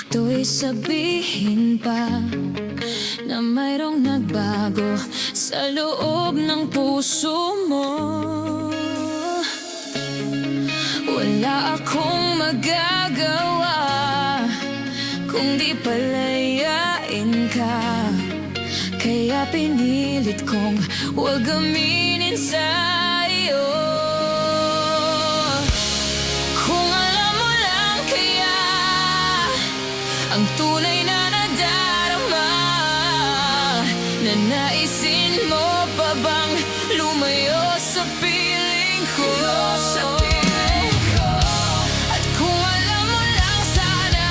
Ito'y sabihin pa na mayroong nagbago sa loob ng puso mo. Wala akong magagawa kung di palayain ka. Kaya pinilit kong huwag aminin sa'yo. Kung alam mo lang kaya ang tunay na nadarama, na naisin mo pa bang lumayo sa piling ko? At kung alam mo lang sana,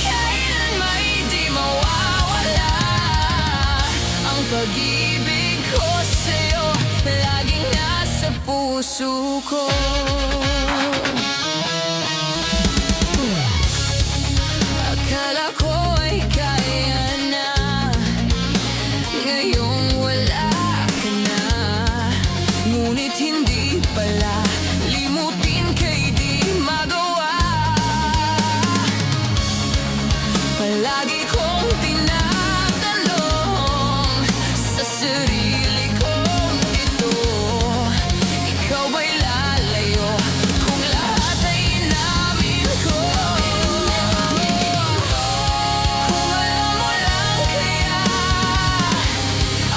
kailan may di mawawala ang pag-ibig ko sa'yo, laging nasa puso ko. Akala ko ay kaya na, ngayong wala ka na. Ngunit hindi pala, limutin kay di magawa. Palagi kong tinatanong sa sarili kong ito, ikaw ba'y lalayo kung lahat ay inamin ko? Kung alam mo lang kaya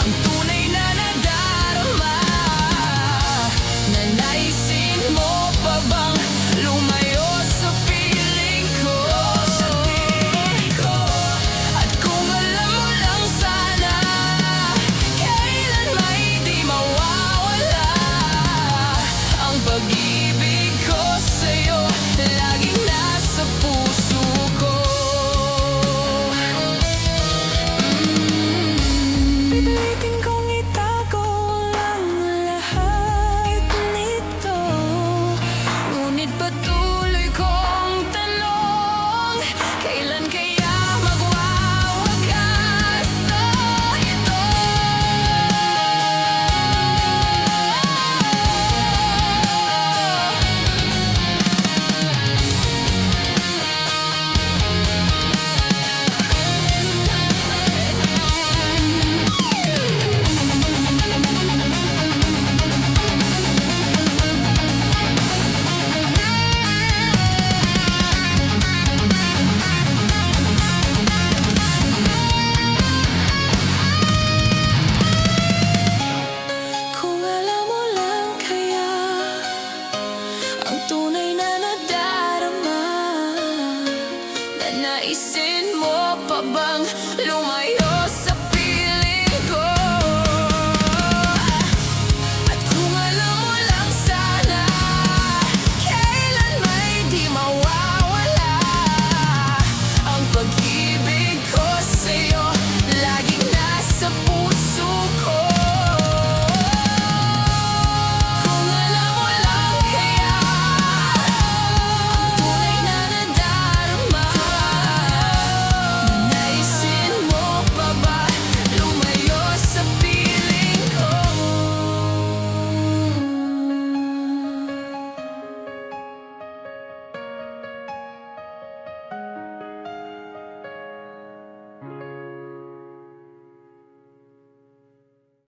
ang tunay na nadarama, na naisin mo pa bang lumayo sa piling ko? At kung alam mo lang sana, kailan may di mawawala ang pag-ibig ko sa'yo, laging nasa puso ko. Pipilitin kong itago ang lahat nito, ngunit patuloy kong tanong, kailan kaya magwawakas ito? Kung alam mo lang kaya ang tunay na nadarama, na naisin mo pa bang lumayo